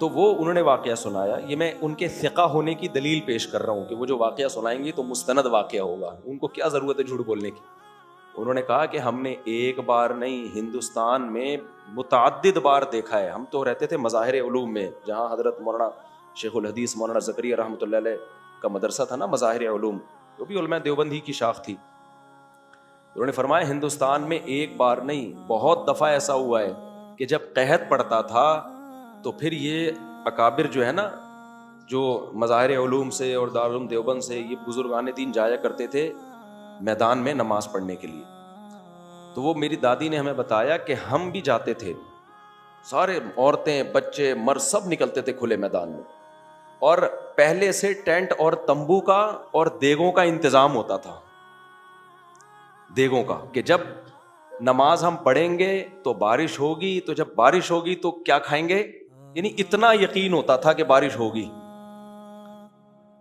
تو وہ انہوں نے واقعہ سنایا. یہ میں ان کے ثقہ ہونے کی دلیل پیش کر رہا ہوں کہ وہ جو واقعہ سنائیں گے تو مستند واقعہ ہوگا, ان کو کیا ضرورت ہے جھوٹ بولنے کی. انہوں نے کہا کہ ہم نے ایک بار نہیں, ہندوستان میں متعدد بار دیکھا ہے. ہم تو رہتے تھے مظاہر علوم میں, جہاں حضرت مولانا شیخ الحدیث مولانا زکریا رحمۃ اللہ علیہ کا مدرسہ تھا نا, مظاہر علوم, وہ بھی علماء دیوبند ہی کی شاخ تھی. انہوں نے فرمایا ہندوستان میں ایک بار نہیں بہت دفعہ ایسا ہوا ہے کہ جب قحط پڑتا تھا تو پھر یہ اکابر جو ہے نا, جو مظاہر علوم سے اور دارالعلوم دیوبند سے, یہ بزرگان دین جایا کرتے تھے میدان میں نماز پڑھنے کے لیے. تو وہ میری دادی نے ہمیں بتایا کہ ہم بھی جاتے تھے, سارے عورتیں بچے مرد سب نکلتے تھے کھلے میدان میں, اور پہلے سے ٹینٹ اور تمبو کا اور دیگوں کا انتظام ہوتا تھا, دیگوں کا, کہ جب نماز ہم پڑھیں گے تو بارش ہوگی, تو جب بارش ہوگی تو کیا کھائیں گے, یعنی اتنا یقین ہوتا تھا کہ بارش ہوگی.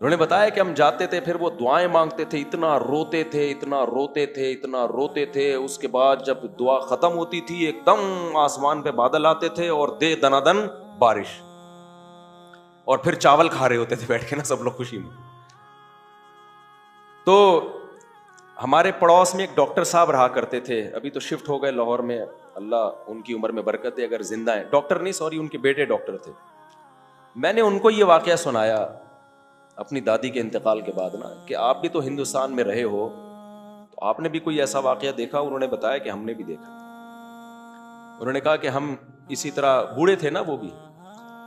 انہوں نے بتایا کہ ہم جاتے تھے, پھر وہ دعائیں مانگتے تھے, اتنا روتے تھے اتنا روتے تھے اتنا روتے تھے. اس کے بعد جب دعا ختم ہوتی تھی ایک دم آسمان پہ بادل آتے تھے اور دے دنادن بارش, اور پھر چاول کھا رہے ہوتے تھے بیٹھ کے نا سب لوگ خوشی میں. تو ہمارے پڑوس میں ایک ڈاکٹر صاحب رہا کرتے تھے, ابھی تو شفٹ ہو گئے لاہور میں, اللہ ان کی عمر میں برکت ہے, اگر زندہ ہیں, ڈاکٹر نہیں سوری ان کے بیٹے ڈاکٹر تھے. میں نے ان کو یہ واقعہ سنایا اپنی دادی کے انتقال کے بعد نا, کہ آپ بھی تو ہندوستان میں رہے ہو, تو آپ نے بھی کوئی ایسا واقعہ دیکھا؟ انہوں نے بتایا کہ ہم نے بھی دیکھا. انہوں نے کہا کہ ہم اسی طرح, بوڑھے تھے نا وہ بھی,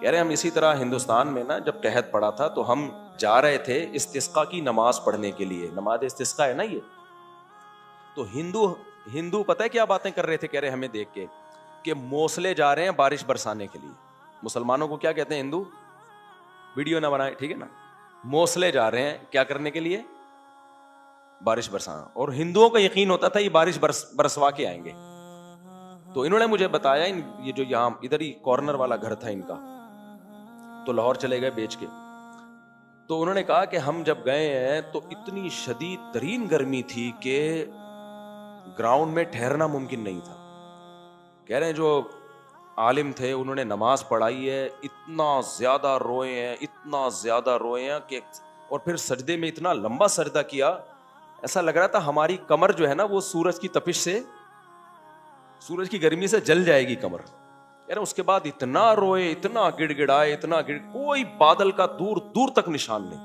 کہہ رہے ہم اسی طرح ہندوستان میں نا جب قحط پڑا تھا تو ہم جا رہے تھے استسقاء کی نماز پڑھنے کے لیے, نماز استسقاء ہے نا یہ. تو ہندو پتہ ہے کیا باتیں کر رہے تھے, کہہ رہے ہمیں دیکھ کے کہ موصلے جا رہے ہیں بارش برسانے کے لیے. مسلمانوں کو کیا کہتے ہیں ہندو, ویڈیو نہ بنائے ٹھیک ہے نا, موصلے جا رہے ہیں کیا کرنے کے لیے, بارش برسانا. اور ہندوؤں کا یقین ہوتا تھا یہ بارش برسوا کے آئیں گے. تو انہوں نے مجھے بتایا, یہ جو یہاں ادھر ہی کارنر والا گھر تھا ان کا, تو لاہور چلے گئے بیچ کے. تو انہوں نے کہا کہ ہم جب گئے ہیں تو اتنی شدید ترین گرمی تھی کہ گراؤنڈ میں ٹھہرنا ممکن نہیں تھا. کہہ رہے ہیں جو عالم تھے انہوں نے نماز پڑھائی ہے, اتنا زیادہ روئے ہیں اتنا زیادہ روئے ہیں کہ, اور پھر سجدے میں اتنا لمبا سجدہ کیا, ایسا لگ رہا تھا ہماری کمر جو ہے نا وہ سورج کی تپش سے, سورج کی گرمی سے جل جائے گی کمر. یار اس کے بعد اتنا روئے اتنا گڑ گڑائے کوئی بادل کا دور دور تک نشان نہیں.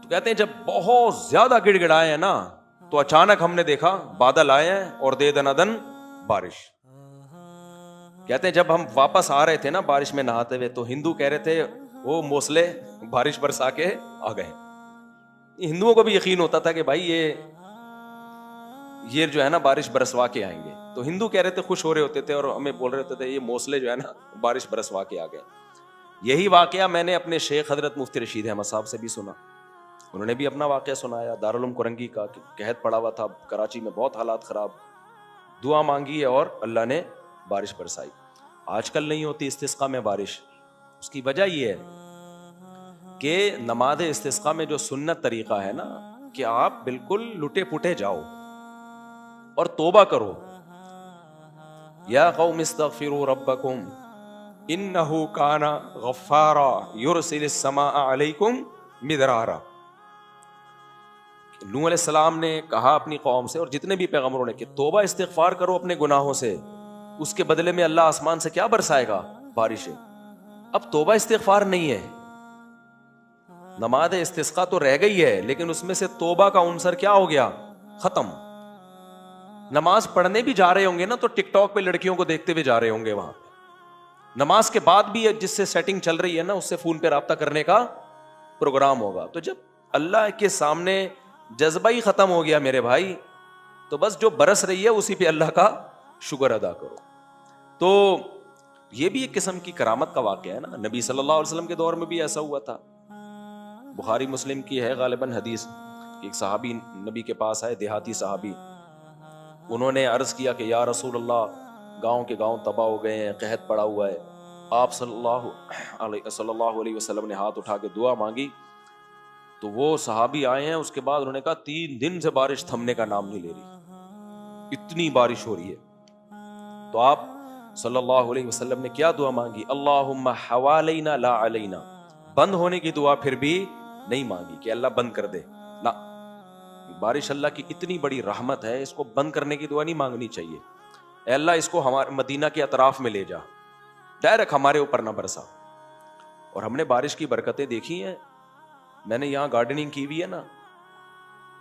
تو کہتے ہیں جب بہت زیادہ گڑ گڑائے ہیں نا تو اچانک ہم نے دیکھا بادل آئے ہیں اور دے دنادن بارش. کہتے ہیں جب ہم واپس آ رہے تھے نا بارش میں نہاتے ہوئے, تو ہندو کہہ رہے تھے وہ موصلے بارش برسا کے آ گئے. ہندوؤں کو بھی یقین ہوتا تھا کہ بھائی یہ جو ہے نا بارش برسوا کے آئیں گے. تو ہندو کہہ رہے تھے, خوش ہو رہے ہوتے تھے اور ہمیں بول رہے ہوتے تھے یہ موصلے جو ہے نا بارش برسوا کے آ گئے. یہی واقعہ میں نے اپنے شیخ حضرت مفتی رشید احمد صاحب سے بھی سنا. انہوں نے بھی اپنا واقعہ سنایا دارالعلوم کرنگی کا, کہ قحط پڑا ہوا تھا کراچی میں, بہت حالات خراب, دعا مانگی ہے اور اللہ نے بارش برسائی. آج کل نہیں ہوتی استسقاء میں بارش. اس کی وجہ یہ ہے کہ نماز استسقاء میں جو سنت طریقہ ہے نا کہ آپ بالکل لٹے پٹے جاؤ اور توبہ کرو. یا قوم استغفروا ربکم انہ کان غفارا یرسل السماء علیکم مدرارا. نوح علیہ السلام نے کہا اپنی قوم سے اور جتنے بھی پیغمبروں نے کہ توبہ استغفار کرو اپنے گناہوں سے, اس کے بدلے میں اللہ آسمان سے کیا برسائے گا, بارشیں. اب توبہ استغفار نہیں ہے, نماز استسقاء تو رہ گئی ہے لیکن اس میں سے توبہ کا عنصر کیا ہو گیا, ختم. نماز پڑھنے بھی جا رہے ہوں گے نا تو ٹک ٹاک پہ لڑکیوں کو دیکھتے ہوئے جا رہے ہوں گے وہاں پہ. نماز کے بعد بھی جس سے سیٹنگ چل رہی ہے نا اس سے فون پہ رابطہ کرنے کا پروگرام ہوگا. تو جب اللہ کے سامنے جذبہ ہی ختم ہو گیا میرے بھائی, تو بس جو برس رہی ہے اسی پہ اللہ کا شکر ادا کرو. تو یہ بھی ایک قسم کی کرامت کا واقعہ ہے نا. نبی صلی اللہ علیہ وسلم کے دور میں بھی ایسا ہوا تھا. بخاری مسلم کی ہے غالباً حدیث, ایک صحابی نبی کے پاس آئے, دیہاتی صحابی. انہوں نے عرض کیا کہ یا رسول اللہ, گاؤں کے گاؤں تباہ ہو گئے ہیں, قحط پڑا ہوا ہے. آپ صلی اللہ علیہ وسلم نے ہاتھ اٹھا کے دعا مانگی. تو وہ صحابی آئے ہیں, اس کے بعد انہوں نے کہا 3 دن سے بارش تھمنے کا نام نہیں لے رہی, اتنی بارش ہو رہی ہے. تو آپ صلی اللہ علیہ وسلم نے کیا دعا مانگی؟ اللہم حوالینا لا علینا. بند ہونے کی دعا پھر بھی نہیں مانگی کہ اللہ بند کر دے، نہ. بارش اللہ کی اتنی بڑی رحمت ہے، اس کو بند کرنے کی دعا نہیں مانگنی چاہیے. اے اللہ اس کو ہمارے مدینہ کے اطراف میں لے جا، ڈائریکٹ ہمارے اوپر نہ برسا. اور ہم نے بارش کی برکتیں دیکھی ہیں. میں نے یہاں گارڈننگ کی ہوئی ہے نا،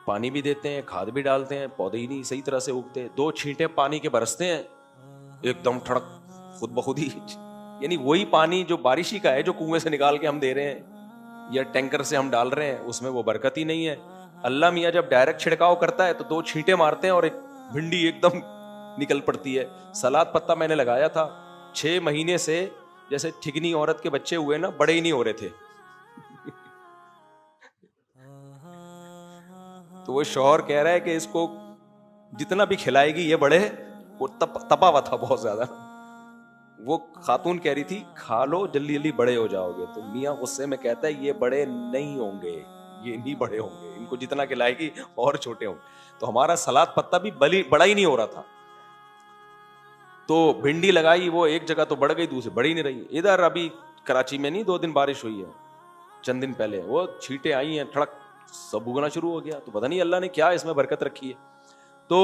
پانی بھی دیتے ہیں، کھاد بھی ڈالتے ہیں، پودے ہی نہیں صحیح طرح سے اگتے. 2 چھینٹے پانی کے برستے ہیں، ایک دم ٹھڑک خود بخود ہی. یعنی وہی پانی جو بارشی کا ہے، جو کنویں سے نکال کے ہم دے رہے ہیں یا ٹینکر سے ہم ڈال رہے ہیں، اس میں وہ برکت ہی نہیں ہے. اللہ میاں جب ڈائریکٹ چھڑکاؤ کرتا ہے تو 2 چھینٹے مارتے ہیں اور ایک بھنڈی ایک دم نکل پڑتی ہے. سلاد پتہ میں نے لگایا تھا 6 مہینے سے، جیسے ٹھگنی عورت کے بچے ہوئے نا، بڑے ہی نہیں ہو رہے تھے. تو وہ شوہر کہہ رہا ہے کہ اس کو جتنا بھی کھلائے گی یہ بڑے. وہ تپا ہوا تھا بہت زیادہ. وہ خاتون کہہ رہی تھی کھا لو جلدی جلدی بڑے ہو جاؤ گے. تو میاں غصے میں کہتا ہے یہ بڑے نہیں ہوں گے، یہ نہیں بڑے ہوں گے، ان کو جتنا کھلائے گی اور چھوٹے ہوں گے. تو ہمارا سلاد پتہ بھی بڑا ہی نہیں ہو رہا تھا. تو بھنڈی لگائی، وہ ایک جگہ تو بڑھ گئی، دوسری بڑی نہیں رہی. ادھر ابھی کراچی میں نہیں 2 دن بارش ہوئی ہے، چند دن پہلے وہ چھینٹیں آئی ہیں، ٹھڑک سب اگنا شروع ہو گیا. تو پتہ نہیں اللہ نے کیا اس میں برکت رکھی ہے. تو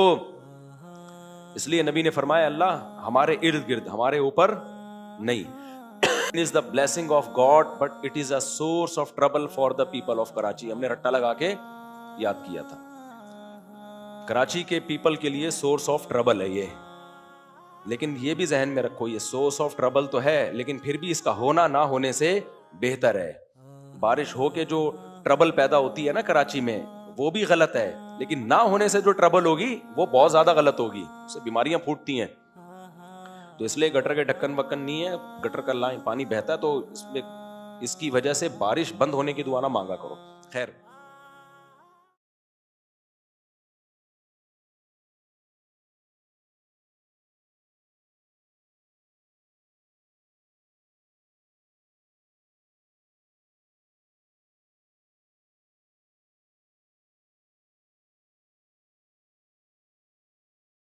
اس لیے نبی نے فرمایا اللہ ہمارے ارد گرد، ہمارے اوپر نہیں. It is the blessing of God but it is a source of trouble for the people of Karachi. ہم نے رٹا لگا کے یاد کیا تھا. کراچی کے پیپل کے لیے سورس آف ٹربل ہے یہ. لیکن یہ بھی ذہن میں رکھو، یہ سورس آف ٹربل تو ہے، لیکن پھر بھی اس کا ہونا نہ ہونے سے بہتر ہے. بارش ہو کے جو ٹربل پیدا ہوتی ہے نا کراچی میں، وہ بھی غلط ہے، لیکن نہ ہونے سے جو ٹربل ہوگی وہ بہت زیادہ غلط ہوگی، اس سے بیماریاں پھوٹتی ہیں. تو اس لیے گٹر کے ڈھکن وکن نہیں ہے، گٹر کا لائن پانی بہتا ہے تو اس میں اس کی وجہ سے بارش بند ہونے کی دعا نہ مانگا کرو. خیر.